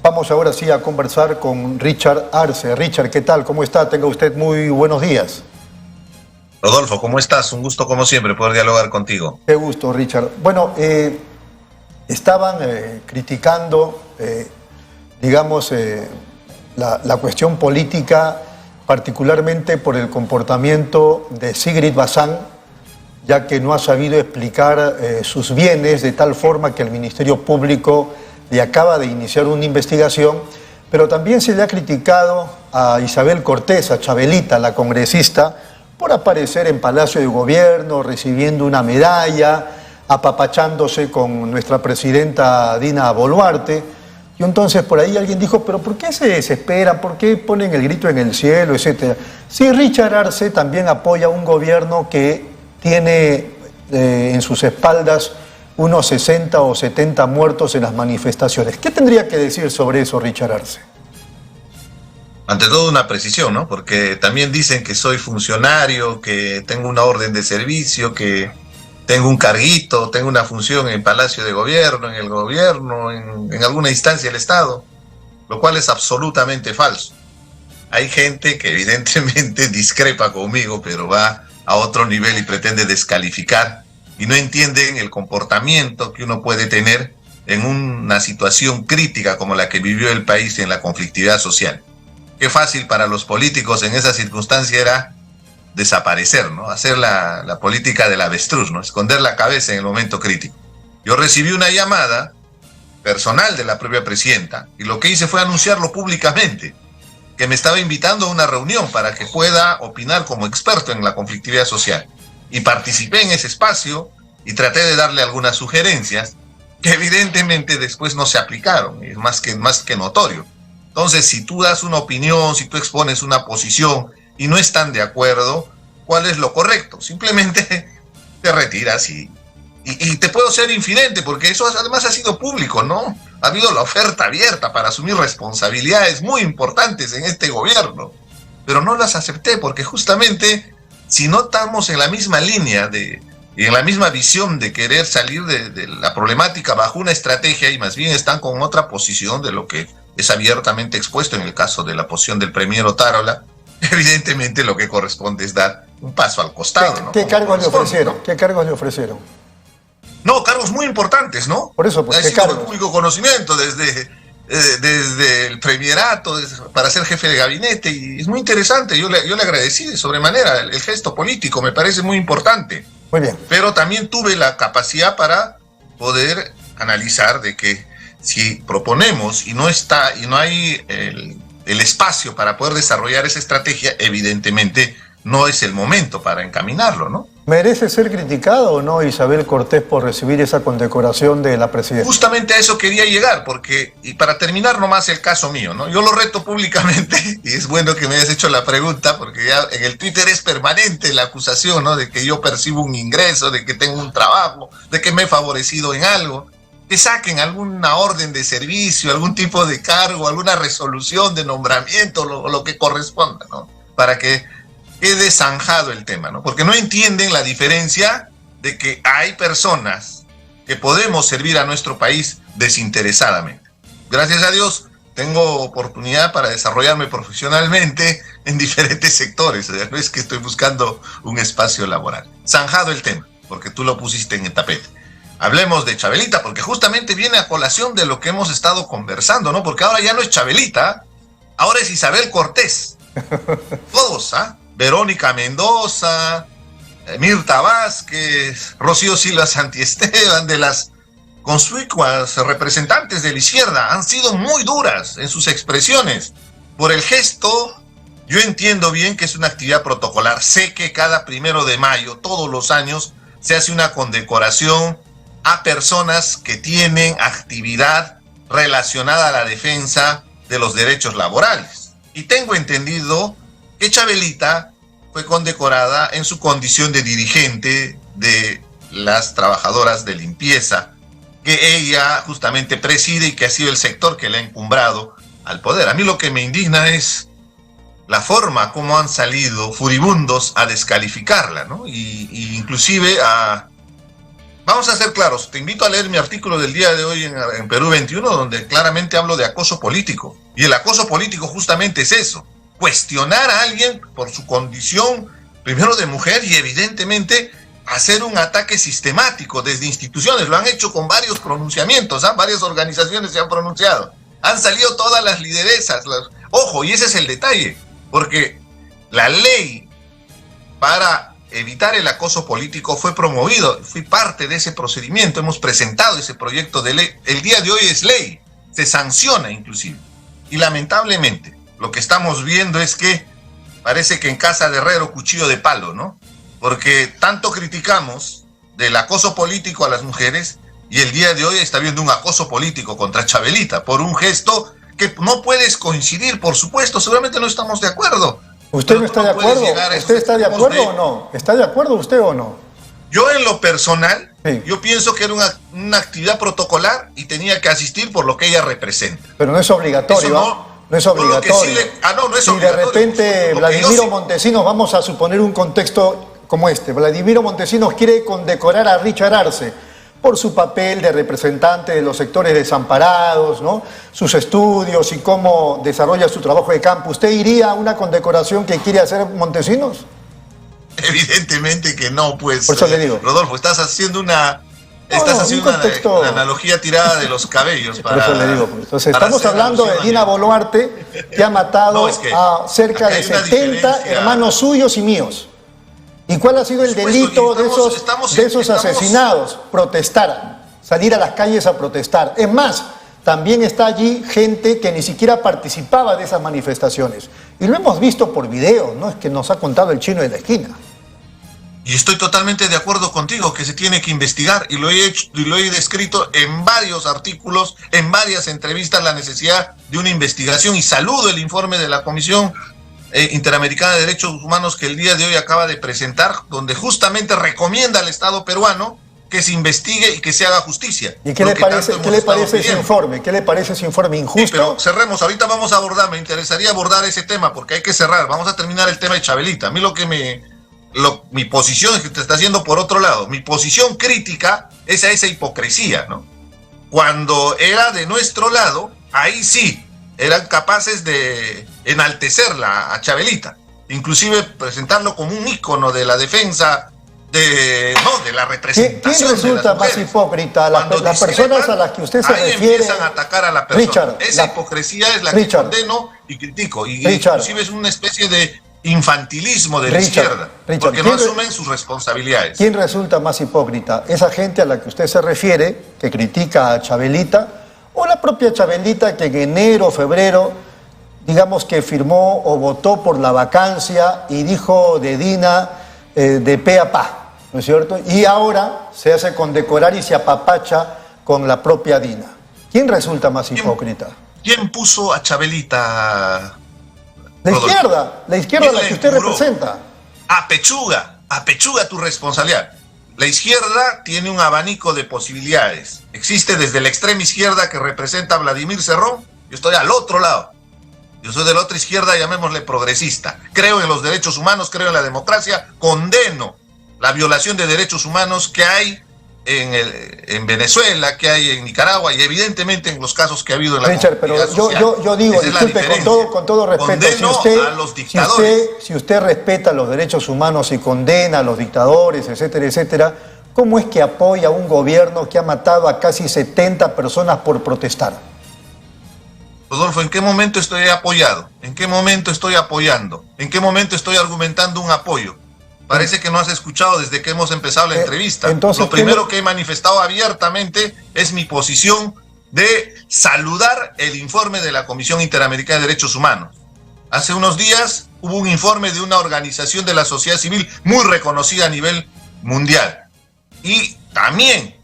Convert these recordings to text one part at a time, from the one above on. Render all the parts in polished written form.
Vamos ahora sí a conversar con Richard Arce. Richard, ¿qué tal? ¿Cómo está? Tenga usted muy buenos días. Rodolfo, ¿cómo estás? Un gusto como siempre poder dialogar contigo. Qué gusto, Richard. Bueno, estaban criticando, digamos, la cuestión política, particularmente por el comportamiento de Sigrid Bazán, ya que no ha sabido explicar sus bienes de tal forma que el Ministerio Público le acaba de iniciar una investigación, pero también se le ha criticado a Isabel Cortés, a Chabelita, la congresista, por aparecer en Palacio de Gobierno, recibiendo una medalla, apapachándose con nuestra presidenta Dina Boluarte. Y entonces por ahí alguien dijo, pero ¿por qué se desesperan? ¿Por qué ponen el grito en el cielo, etcétera? Sí, Richard Arce también apoya un gobierno que tiene en sus espaldas unos 60 o 70 muertos en las manifestaciones. ¿Qué tendría que decir sobre eso, Richard Arce? Ante todo una precisión, ¿no? Porque también dicen que soy funcionario, que tengo una orden de servicio, que tengo un carguito, tengo una función en Palacio de Gobierno, en el gobierno, en alguna instancia del Estado, lo cual es absolutamente falso. Hay gente que evidentemente discrepa conmigo, pero va a otro nivel y pretende descalificar y no entienden el comportamiento que uno puede tener en una situación crítica como la que vivió el país en la conflictividad social. Qué fácil para los políticos en esa circunstancia era desaparecer, ¿no? Hacer la política del avestruz, ¿no? Esconder la cabeza en el momento crítico. Yo recibí una llamada personal de la propia presidenta y lo que hice fue anunciarlo públicamente, que me estaba invitando a una reunión para que pueda opinar como experto en la conflictividad social. Y participé en ese espacio y traté de darle algunas sugerencias que evidentemente después no se aplicaron, es más que notorio. Entonces, si tú das una opinión, si tú expones una posición y no están de acuerdo, ¿cuál es lo correcto? Simplemente te retiras y te puedo ser infidente, porque eso además ha sido público, ¿no? Ha habido la oferta abierta para asumir responsabilidades muy importantes en este gobierno, pero no las acepté porque justamente si no estamos en la misma línea y en la misma visión de querer salir de la problemática bajo una estrategia y más bien están con otra posición de lo que es abiertamente expuesto en el caso de la posición del premier Otárola, evidentemente lo que corresponde es dar un paso al costado, ¿no? ¿Qué cargos le ofrecieron? ¿Qué cargos le ofrecieron? No, cargos muy importantes, ¿no? Por eso, pues, ha sido de público conocimiento desde el premierato para ser jefe de gabinete y es muy interesante. Yo le agradecí de sobremanera el gesto político, me parece muy importante. Muy bien. Pero también tuve la capacidad para poder analizar de que si proponemos y no hay el espacio para poder desarrollar esa estrategia, evidentemente no es el momento para encaminarlo, ¿no? ¿Merece ser criticado o no Isabel Cortés por recibir esa condecoración de la presidenta? Justamente a eso quería llegar, y para terminar nomás el caso mío, ¿no? Yo lo reto públicamente, y es bueno que me hayas hecho la pregunta, porque ya en el Twitter es permanente la acusación, ¿no? De que yo percibo un ingreso, de que tengo un trabajo, de que me he favorecido en algo. Que saquen alguna orden de servicio, algún tipo de cargo, alguna resolución de nombramiento, lo que corresponda, ¿no? Para que quede zanjado el tema, ¿no? Porque no entienden la diferencia de que hay personas que podemos servir a nuestro país desinteresadamente. Gracias a Dios tengo oportunidad para desarrollarme profesionalmente en diferentes sectores, o sea, no es que estoy buscando un espacio laboral. Zanjado el tema, porque tú lo pusiste en el tapete. Hablemos de Chabelita, porque justamente viene a colación de lo que hemos estado conversando, ¿no? Porque ahora ya no es Chabelita, ahora es Isabel Cortés. Todos, ¿ah? Verónica Mendoza, Mirta Vázquez, Rocío Silva Santiesteban, de las conspicuas representantes de la izquierda, han sido muy duras en sus expresiones. Por el gesto, yo entiendo bien que es una actividad protocolar. Sé que cada 1 de mayo, todos los años, se hace una condecoración a personas que tienen actividad relacionada a la defensa de los derechos laborales. Y tengo entendido que Chabelita fue condecorada en su condición de dirigente de las trabajadoras de limpieza, que ella justamente preside y que ha sido el sector que le ha encumbrado al poder. A mí lo que me indigna es la forma como han salido furibundos a descalificarla, ¿no? Y inclusive a vamos a ser claros, te invito a leer mi artículo del día de hoy en Perú 21, donde claramente hablo de acoso político. Y el acoso político justamente es eso, cuestionar a alguien por su condición, primero de mujer, y evidentemente hacer un ataque sistemático desde instituciones. Lo han hecho con varios pronunciamientos, varias organizaciones se han pronunciado. Han salido todas las lideresas. Ojo, y ese es el detalle, porque la ley para evitar el acoso político fue promovido, fui parte de ese procedimiento, hemos presentado ese proyecto de ley, el día de hoy es ley, se sanciona inclusive. Y lamentablemente, lo que estamos viendo es que parece que en casa de herrero cuchillo de palo, ¿no? Porque tanto criticamos del acoso político a las mujeres y el día de hoy está habiendo un acoso político contra Chabelita por un gesto que no puedes coincidir, por supuesto, seguramente no estamos de acuerdo. ¿Usted no está de acuerdo? ¿Usted está de acuerdo o no? ¿Está de acuerdo usted o no? Yo en lo personal, sí, yo pienso que era una actividad protocolar y tenía que asistir por lo que ella representa. Pero no es obligatorio, no es obligatorio. No es si obligatorio. De repente Vladimiro Montesinos, vamos a suponer un contexto como este, Vladimiro Montesinos quiere condecorar a Richard Arce por su papel de representante de los sectores desamparados, ¿no? Sus estudios y cómo desarrolla su trabajo de campo. ¿Usted iría a una condecoración que quiere hacer Montesinos? Evidentemente que no, pues. Por eso le digo. Rodolfo, estás haciendo una analogía tirada de los cabellos. Por eso le digo. Entonces, estamos hablando de Dina Boluarte, que ha matado a cerca de 70 hermanos suyos y míos. ¿Y cuál ha sido el delito de esos asesinados? Protestar, salir a las calles a protestar. Es más, también está allí gente que ni siquiera participaba de esas manifestaciones. Y lo hemos visto por video, ¿no? Es que nos ha contado el chino de la esquina. Y estoy totalmente de acuerdo contigo que se tiene que investigar, y lo he hecho y lo he descrito en varios artículos, en varias entrevistas, la necesidad de una investigación, y saludo el informe de la Comisión Interamericana de Derechos Humanos que el día de hoy acaba de presentar, donde justamente recomienda al Estado peruano que se investigue y que se haga justicia. ¿Y qué le parece ese informe? ¿Qué le parece ese informe injusto? Sí, pero cerremos, ahorita vamos a abordar, me interesaría abordar ese tema porque hay que cerrar, vamos a terminar el tema de Chabelita. A mí mi posición es que te está haciendo por otro lado, mi posición crítica es a esa hipocresía, ¿no? Cuando era de nuestro lado, ahí sí, eran capaces de enaltecerla a Chabelita, inclusive presentarlo como un ícono de la defensa de la representación. ¿Quién resulta más hipócrita? Las personas a las que usted se refiere. Empiezan a atacar a la persona. Richard, esa hipocresía es la que condeno y critico. Y inclusive es una especie de infantilismo de la izquierda, porque no asumen sus responsabilidades. ¿Quién resulta más hipócrita? ¿Esa gente a la que usted se refiere, que critica a Chabelita, o la propia Chabelita que en enero, febrero, digamos que firmó o votó por la vacancia y dijo de Dina de pe a pa, ¿no es cierto? Y ahora se hace condecorar y se apapacha con la propia Dina. ¿Quién resulta más hipócrita? ¿Quién puso a Chabelita? La izquierda a la que usted representa. Apechuga tu responsabilidad. La izquierda tiene un abanico de posibilidades. Existe desde la extrema izquierda que representa a Vladimir Cerrón. Yo estoy al otro lado. Yo soy de la otra izquierda, llamémosle progresista. Creo en los derechos humanos, creo en la democracia, condeno la violación de derechos humanos que hay en Venezuela, que hay en Nicaragua y evidentemente en los casos que ha habido en la Richard, pero yo digo, disculpe, con todo respeto, si usted respeta los derechos humanos y condena a los dictadores, etcétera, etcétera, ¿cómo es que apoya a un gobierno que ha matado a casi 70 personas por protestar? Rodolfo, ¿en qué momento estoy apoyado? ¿En qué momento estoy apoyando? ¿En qué momento estoy argumentando un apoyo? Parece que no has escuchado desde que hemos empezado la entrevista. Entonces, lo primero que he manifestado abiertamente es mi posición de saludar el informe de la Comisión Interamericana de Derechos Humanos. Hace unos días hubo un informe de una organización de la sociedad civil muy reconocida a nivel mundial. Y también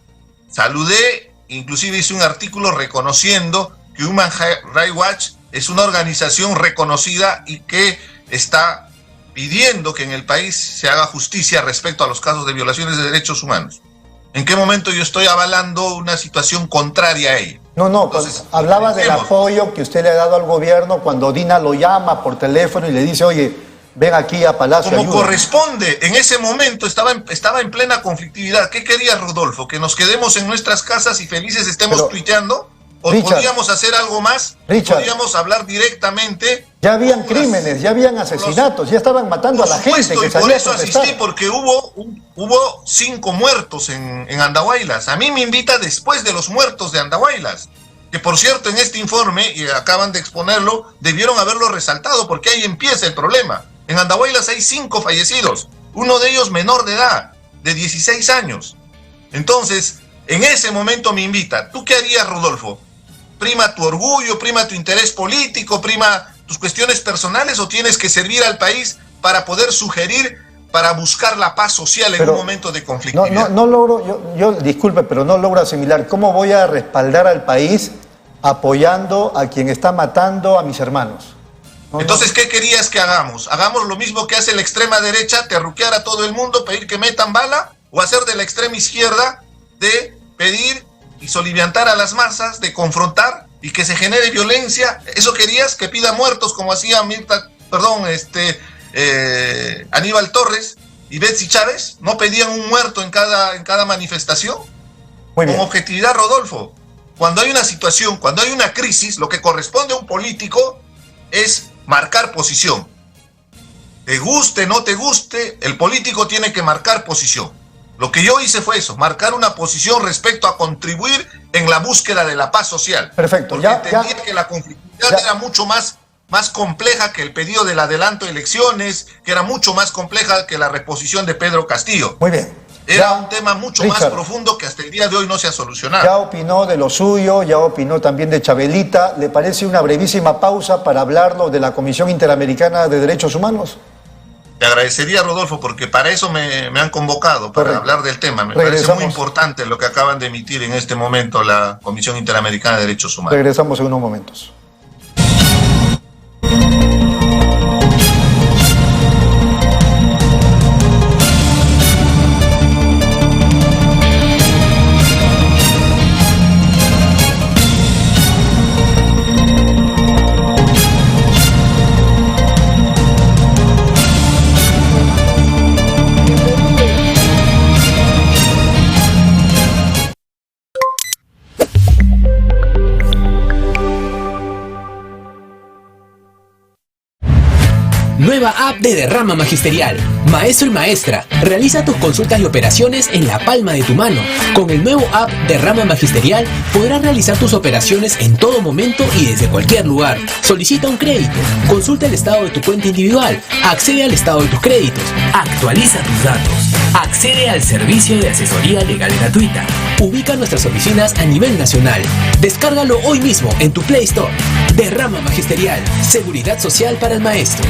saludé, inclusive hice un artículo reconociendo que Human Rights Watch es una organización reconocida y que está pidiendo que en el país se haga justicia respecto a los casos de violaciones de derechos humanos. ¿En qué momento yo estoy avalando una situación contraria a ella? No, entonces, hablaba del apoyo que usted le ha dado al gobierno cuando Dina lo llama por teléfono y le dice, oye, ven aquí a Palacio. Como ayúdame. corresponde, en ese momento estaba en plena conflictividad. ¿Qué quería Rodolfo? ¿Que nos quedemos en nuestras casas y felices estemos tuiteando? ¿O Richard, podíamos hacer algo más? Richard, ¿Podíamos hablar directamente? Ya habían crímenes, ya habían asesinatos, ya estaban matando a la gente que y por salía a eso protestar. asistí, porque hubo 5 muertos en Andahuaylas. A mí me invita después de los muertos de Andahuaylas, que por cierto en este informe, y acaban de exponerlo, debieron haberlo resaltado, porque ahí empieza el problema. En Andahuaylas hay 5 fallecidos, uno de ellos menor de edad, de 16 años. Entonces, en ese momento me invita. ¿Tú qué harías, Rodolfo? ¿Prima tu orgullo, prima tu interés político, prima tus cuestiones personales, o tienes que servir al país para poder sugerir, para buscar la paz social en un momento de conflictividad? No logro, yo disculpe, pero no logro asimilar. ¿Cómo voy a respaldar al país apoyando a quien está matando a mis hermanos? Entonces, ¿qué querías que hagamos? ¿Hagamos lo mismo que hace la extrema derecha, terruquear a todo el mundo, pedir que metan bala? ¿O hacer de la extrema izquierda de pedir y soliviantar a las masas, de confrontar y que se genere violencia? ¿Eso querías? ¿Que pida muertos como hacía Aníbal Torres y Betsy Chávez? ¿No pedían un muerto en cada manifestación? Muy bien. Con objetividad, Rodolfo. Cuando hay una situación, cuando hay una crisis, lo que corresponde a un político es marcar posición. Te guste, no te guste, el político tiene que marcar posición. Lo que yo hice fue eso, marcar una posición respecto a contribuir en la búsqueda de la paz social. Perfecto. Porque entendía que la conflictividad era mucho más compleja que el pedido del adelanto de elecciones, que era mucho más compleja que la reposición de Pedro Castillo. Muy bien. Era un tema mucho más profundo que hasta el día de hoy no se ha solucionado. Ya opinó de lo suyo, ya opinó también de Chabelita. ¿Le parece una brevísima pausa para hablarlo de la Comisión Interamericana de Derechos Humanos? Te agradecería, Rodolfo, porque para eso me han convocado, para hablar del tema. Me parece muy importante lo que acaban de emitir en este momento la Comisión Interamericana de Derechos Humanos. Regresamos en unos momentos. Nueva app de Derrama Magisterial. Maestro y maestra, realiza tus consultas y operaciones en la palma de tu mano. Con el nuevo app Derrama Magisterial podrás realizar tus operaciones en todo momento y desde cualquier lugar. Solicita un crédito, consulta el estado de tu cuenta individual, accede al estado de tus créditos, actualiza tus datos, accede al servicio de asesoría legal gratuita. Ubica nuestras oficinas a nivel nacional. Descárgalo hoy mismo en tu Play Store. Derrama Magisterial, seguridad social para el maestro.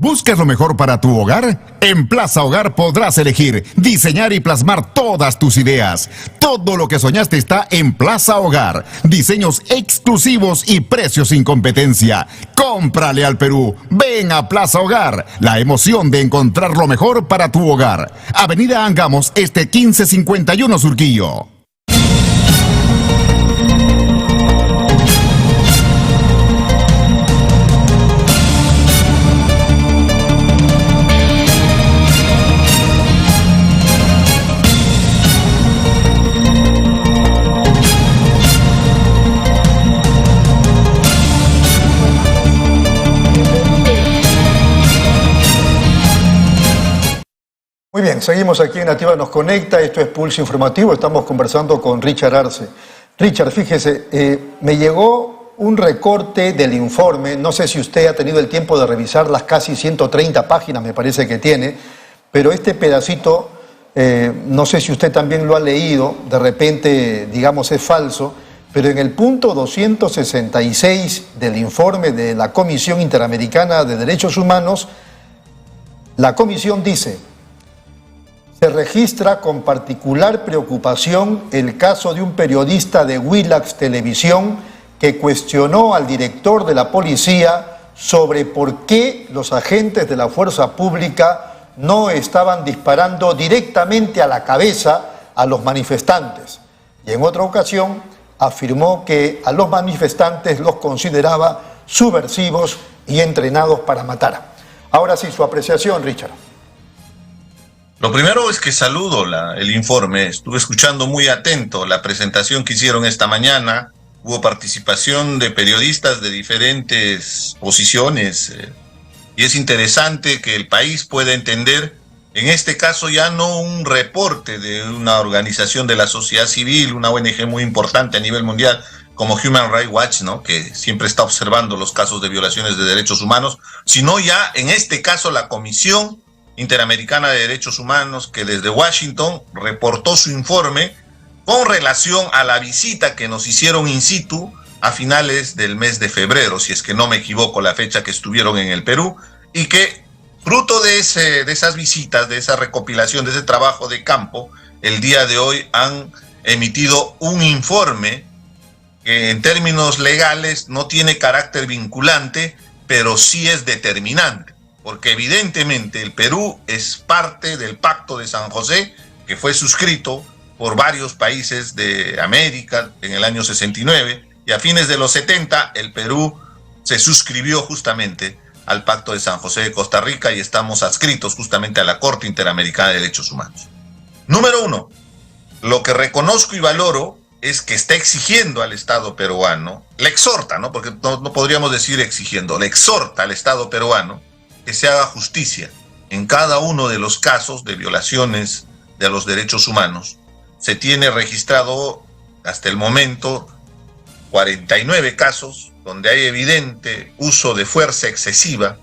¿Buscas lo mejor para tu hogar? En Plaza Hogar podrás elegir, diseñar y plasmar todas tus ideas. Todo lo que soñaste está en Plaza Hogar. Diseños exclusivos y precios sin competencia. Cómprale al Perú. Ven a Plaza Hogar. La emoción de encontrar lo mejor para tu hogar. Avenida Angamos, 1551 Surquillo. Muy bien, seguimos aquí en Nativa Nos Conecta, esto es Pulso Informativo, estamos conversando con Richard Arce. Richard, fíjese, me llegó un recorte del informe, no sé si usted ha tenido el tiempo de revisar las casi 130 páginas, me parece que tiene, pero este pedacito, no sé si usted también lo ha leído, de repente, digamos, es falso, pero en el punto 266 del informe de la Comisión Interamericana de Derechos Humanos, la Comisión dice: se registra con particular preocupación el caso de un periodista de Willax Televisión que cuestionó al director de la policía sobre por qué los agentes de la fuerza pública no estaban disparando directamente a la cabeza a los manifestantes. Y en otra ocasión afirmó que a los manifestantes los consideraba subversivos y entrenados para matar. Ahora sí, su apreciación, Richard. Lo primero es que saludo el informe. Estuve escuchando muy atento la presentación que hicieron esta mañana. Hubo participación de periodistas de diferentes posiciones y es interesante que el país pueda entender, en este caso ya no un reporte de una organización de la sociedad civil, una ONG muy importante a nivel mundial como Human Rights Watch, ¿no?, que siempre está observando los casos de violaciones de derechos humanos, sino ya en este caso la Comisión Interamericana de Derechos Humanos, que desde Washington reportó su informe con relación a la visita que nos hicieron in situ a finales del mes de febrero, si es que no me equivoco, la fecha que estuvieron en el Perú, y que fruto de esas visitas, de esa recopilación, de ese trabajo de campo, el día de hoy han emitido un informe que en términos legales no tiene carácter vinculante, pero sí es determinante, porque evidentemente el Perú es parte del Pacto de San José, que fue suscrito por varios países de América en el año 69, y a fines de los 70 el Perú se suscribió justamente al Pacto de San José de Costa Rica y estamos adscritos justamente a la Corte Interamericana de Derechos Humanos. Número uno, lo que reconozco y valoro es que está exigiendo al Estado peruano, le exhorta, ¿no?, porque no podríamos decir exigiendo, le exhorta al Estado peruano que se haga justicia en cada uno de los casos de violaciones de los derechos humanos. Se tiene registrado hasta el momento 49 casos donde hay evidente uso de fuerza excesiva,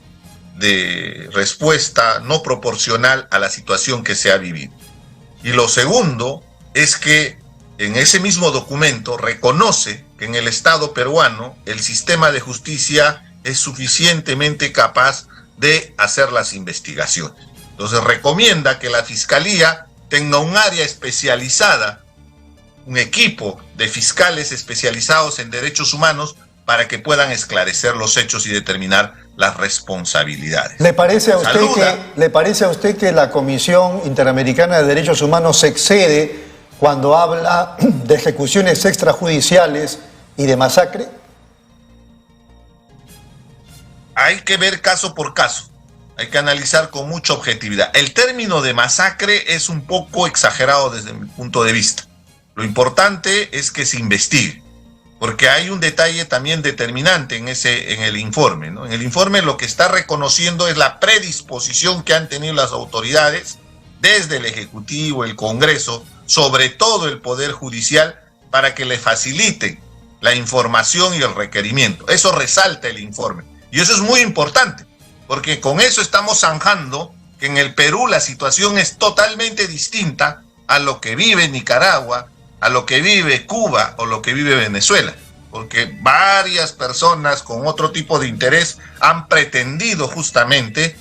de respuesta no proporcional a la situación que se ha vivido. Y lo segundo es que en ese mismo documento reconoce que en el Estado peruano el sistema de justicia es suficientemente capaz de hacer las investigaciones. Entonces recomienda que la Fiscalía tenga un área especializada, un equipo de fiscales especializados en derechos humanos para que puedan esclarecer los hechos y determinar las responsabilidades. ¿Le parece a usted que la Comisión Interamericana de Derechos Humanos se excede cuando habla de ejecuciones extrajudiciales y de masacre? Hay que ver caso por caso, hay que analizar con mucha objetividad. El término de masacre es un poco exagerado desde mi punto de vista. Lo importante es que se investigue, porque hay un detalle también determinante en el informe, ¿no? En el informe lo que está reconociendo es la predisposición que han tenido las autoridades, desde el Ejecutivo, el Congreso, sobre todo el Poder Judicial, para que le faciliten la información y el requerimiento. Eso resalta el informe. Y eso es muy importante, porque con eso estamos zanjando que en el Perú la situación es totalmente distinta a lo que vive Nicaragua, a lo que vive Cuba o lo que vive Venezuela, porque varias personas con otro tipo de interés han pretendido justamente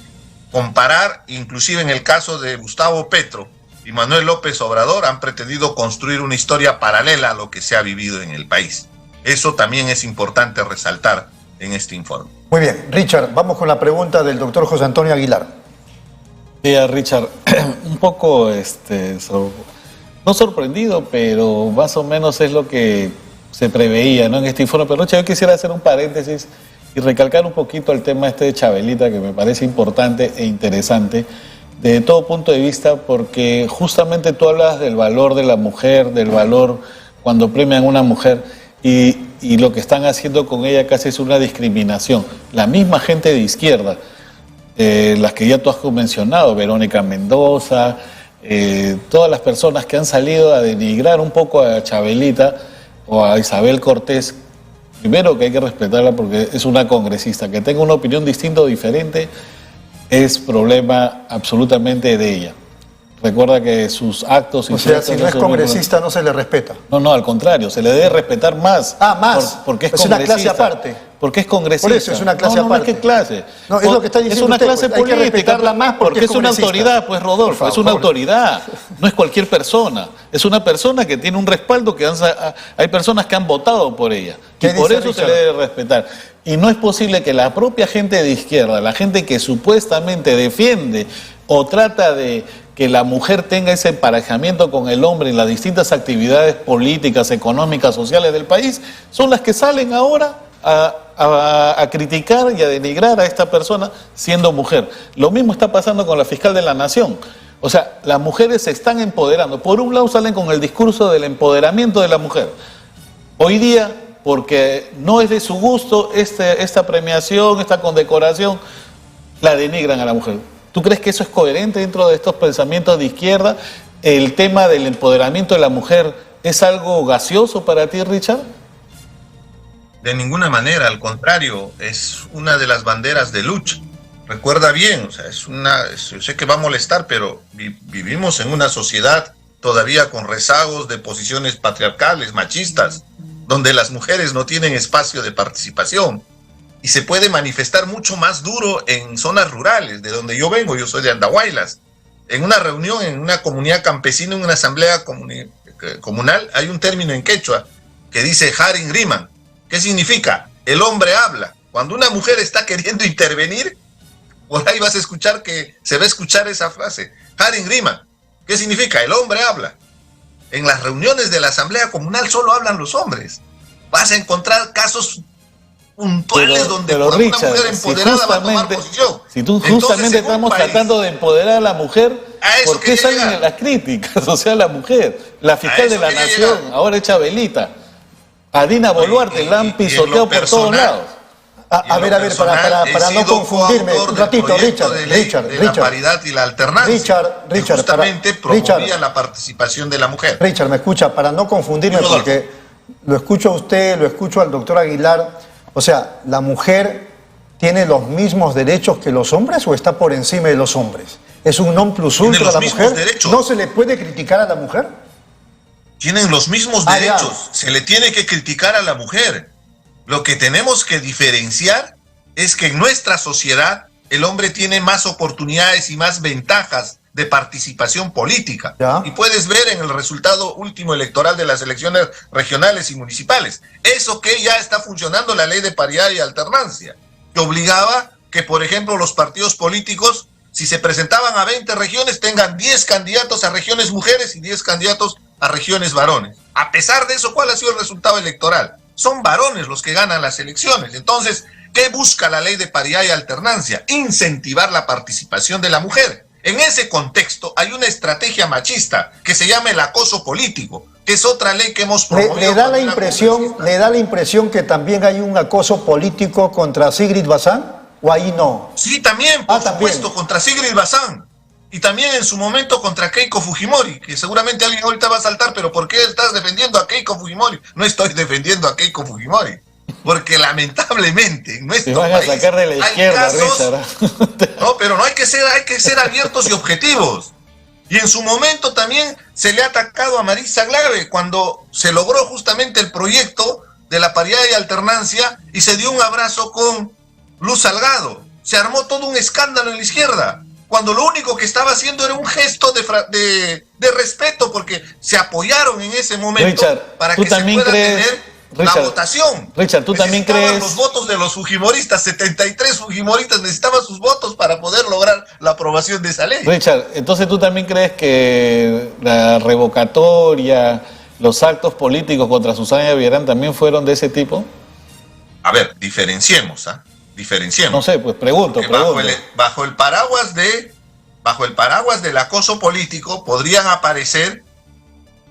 comparar, inclusive en el caso de Gustavo Petro y Manuel López Obrador, han pretendido construir una historia paralela a lo que se ha vivido en el país. Eso también es importante resaltar en este informe. Muy bien, Richard, vamos con la pregunta del doctor José Antonio Aguilar. Sí, Richard, un poco no sorprendido, pero más o menos es lo que se preveía, ¿no?, en este informe. Pero yo quisiera hacer un paréntesis y recalcar un poquito el tema de Chabelita, que me parece importante e interesante de todo punto de vista, porque justamente tú hablas del valor de la mujer, del valor cuando premian a una mujer, y lo que están haciendo con ella casi es una discriminación. La misma gente de izquierda, las que ya tú has mencionado, Verónica Mendoza, todas las personas que han salido a denigrar un poco a Chabelita o a Isabel Cortés, primero que hay que respetarla porque es una congresista, que tenga una opinión distinta o diferente es problema absolutamente de ella. Recuerda que sus actos... O sea, si no es congresista no se le respeta. No, al contrario, se le debe respetar más. Más. Porque es una clase aparte. Porque es congresista. Por eso es una clase aparte. No, ¿qué clase? No, es lo que está diciendo es una usted, clase pues, política. hay que respetarla más porque es una autoridad, pues, Rodolfo, favor, es una autoridad. No es cualquier persona. Es una persona que tiene un respaldo, que hay personas que han votado por ella. Y por eso se le debe respetar. Y no es posible que la propia gente de izquierda, la gente que supuestamente defiende o trata de que la mujer tenga ese emparejamiento con el hombre en las distintas actividades políticas, económicas, sociales del país, son las que salen ahora a criticar y a denigrar a esta persona siendo mujer. Lo mismo está pasando con la fiscal de la Nación. O sea, las mujeres se están empoderando. Por un lado salen con el discurso del empoderamiento de la mujer. Hoy día, porque no es de su gusto esta premiación, esta condecoración, la denigran a la mujer. ¿Tú crees que eso es coherente dentro de estos pensamientos de izquierda? ¿El tema del empoderamiento de la mujer es algo gaseoso para ti, Richard? De ninguna manera, al contrario, es una de las banderas de lucha. Recuerda bien, o sea, yo sé que va a molestar, pero vivimos en una sociedad todavía con rezagos de posiciones patriarcales, machistas, donde las mujeres no tienen espacio de participación. Y se puede manifestar mucho más duro en zonas rurales, de donde yo vengo. Yo soy de Andahuaylas. En una reunión, en una comunidad campesina, en una asamblea comunal, hay un término en quechua que dice Haring Riman. ¿Qué significa? El hombre habla. Cuando una mujer está queriendo intervenir, por ahí vas a escuchar se va a escuchar esa frase. Haring Riman. ¿Qué significa? El hombre habla. En las reuniones de la asamblea comunal solo hablan los hombres. Vas a encontrar casos puntuales donde pero una Richard, mujer empoderada va a tomar posición. Si tú justamente estamos tratando de empoderar a la mujer, ¿por qué salen las críticas? O sea, la mujer, la fiscal de la Nación, ahora es Chabelita, a Dina Boluarte, la han pisoteado por todos lados. A ver, para no confundirme, un ratito, Richard. La paridad y la alternancia. Richard, justamente promovía la participación de la mujer. Richard, me escucha, para no confundirme, porque lo escucho a usted, lo escucho al doctor Aguilar. O sea, ¿la mujer tiene los mismos derechos que los hombres o está por encima de los hombres? ¿Es un non plus ultra a la mujer? Derechos. ¿No se le puede criticar a la mujer? Tienen los mismos derechos. Se le tiene que criticar a la mujer. Lo que tenemos que diferenciar es que en nuestra sociedad el hombre tiene más oportunidades y más ventajas de participación política. ¿Ya? Y puedes ver en el resultado último electoral de las elecciones regionales y municipales. Eso que ya está funcionando la ley de paridad y alternancia, que obligaba que, por ejemplo, los partidos políticos, si se presentaban a 20 regiones, tengan 10 candidatos a regiones mujeres y 10 candidatos a regiones varones. A pesar de eso, ¿cuál ha sido el resultado electoral? Son varones los que ganan las elecciones. Entonces, ¿qué busca la ley de paridad y alternancia? Incentivar la participación de la mujer. En ese contexto hay una estrategia machista que se llama el acoso político, que es otra ley que hemos promovido. ¿Le da la impresión que también hay un acoso político contra Sigrid Bazán? ¿O ahí no? Sí, también, por supuesto, contra Sigrid Bazán. Y también en su momento contra Keiko Fujimori, que seguramente alguien ahorita va a saltar, pero ¿por qué estás defendiendo a Keiko Fujimori? No estoy defendiendo a Keiko Fujimori. Porque lamentablemente en nuestro país a sacar de la izquierda, Richard. No, pero no hay que ser abiertos y objetivos. Y en su momento también se le ha atacado a Marisa Glave cuando se logró justamente el proyecto de la paridad y alternancia y se dio un abrazo con Luz Salgado. Se armó todo un escándalo en la izquierda, cuando lo único que estaba haciendo era un gesto de respeto, porque se apoyaron en ese momento, Richard, para que se pueda tener la votación. Richard, ¿tú también crees? Los votos de los fujimoristas, 73 fujimoristas necesitaban sus votos para poder lograr la aprobación de esa ley. Richard, entonces tú también crees que la revocatoria, los actos políticos contra Susana Villarán también fueron de ese tipo? A ver, diferenciemos, diferenciemos. No sé, pues pregunto. Bajo el paraguas del acoso político podrían aparecer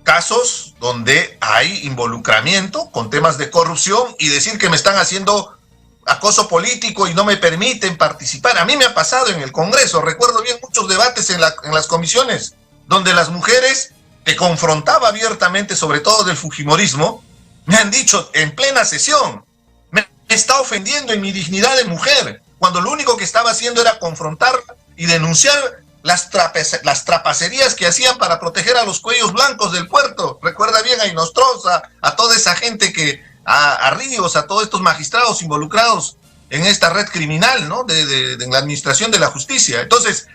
casos donde hay involucramiento con temas de corrupción y decir que me están haciendo acoso político y no me permiten participar. A mí me ha pasado en el Congreso, recuerdo bien muchos debates en las comisiones, donde las mujeres que confrontaba abiertamente, sobre todo del fujimorismo, me han dicho en plena sesión, me está ofendiendo en mi dignidad de mujer, cuando lo único que estaba haciendo era confrontar y denunciar las trapacerías que hacían para proteger a los cuellos blancos del puerto. Recuerda bien a Inostroza, a toda esa gente a Ríos, a todos estos magistrados involucrados en esta red criminal, ¿no? de la administración de la justicia. Entonces,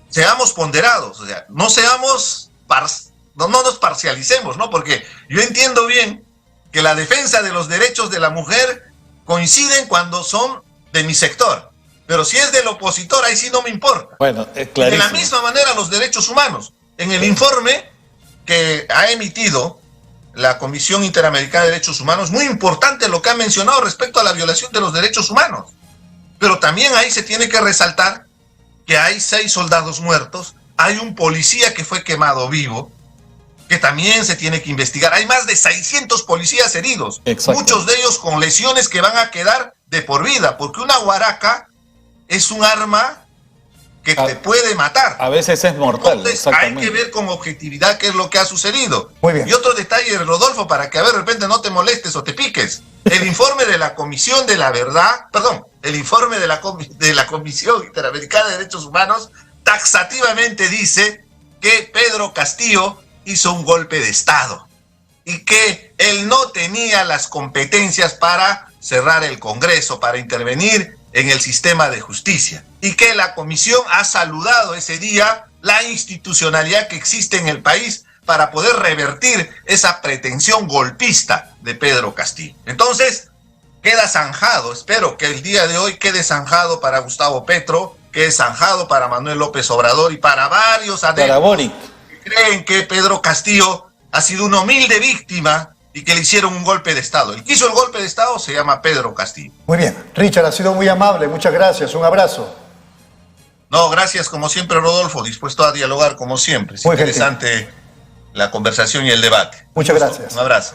seamos ponderados, o sea, no nos parcialicemos, ¿no? Porque yo entiendo bien que la defensa de los derechos de la mujer coinciden cuando son de mi sector. Pero si es del opositor, ahí sí no me importa. Bueno, es clarísimo. De la misma manera los derechos humanos. En el informe que ha emitido la Comisión Interamericana de Derechos Humanos, muy importante lo que ha mencionado respecto a la violación de los derechos humanos. Pero también ahí se tiene que resaltar que hay 6 soldados muertos, hay un policía que fue quemado vivo, que también se tiene que investigar. Hay más de 600 policías heridos, muchos de ellos con lesiones que van a quedar de por vida, porque una guaraca es un arma que te puede matar. A veces es mortal. Entonces hay que ver con objetividad qué es lo que ha sucedido. Muy bien. Y otro detalle, Rodolfo, para que a ver, de repente no te molestes o te piques. El informe de la Comisión de la Verdad, perdón, el informe de la Comisión Interamericana de Derechos Humanos taxativamente dice que Pedro Castillo hizo un golpe de Estado y que él no tenía las competencias para cerrar el Congreso, para intervenir en el sistema de justicia, y que la comisión ha saludado ese día la institucionalidad que existe en el país para poder revertir esa pretensión golpista de Pedro Castillo. Entonces, queda zanjado, espero que el día de hoy quede zanjado para Gustavo Petro, quede zanjado para Manuel López Obrador y para varios adeptos que creen que Pedro Castillo ha sido una humilde víctima y que le hicieron un golpe de Estado. El que hizo el golpe de Estado se llama Pedro Castillo. Muy bien. Richard, ha sido muy amable. Muchas gracias. Un abrazo. No, gracias como siempre, Rodolfo. Dispuesto a dialogar como siempre. Es muy interesante la conversación y el debate. Muchas gracias. Un abrazo.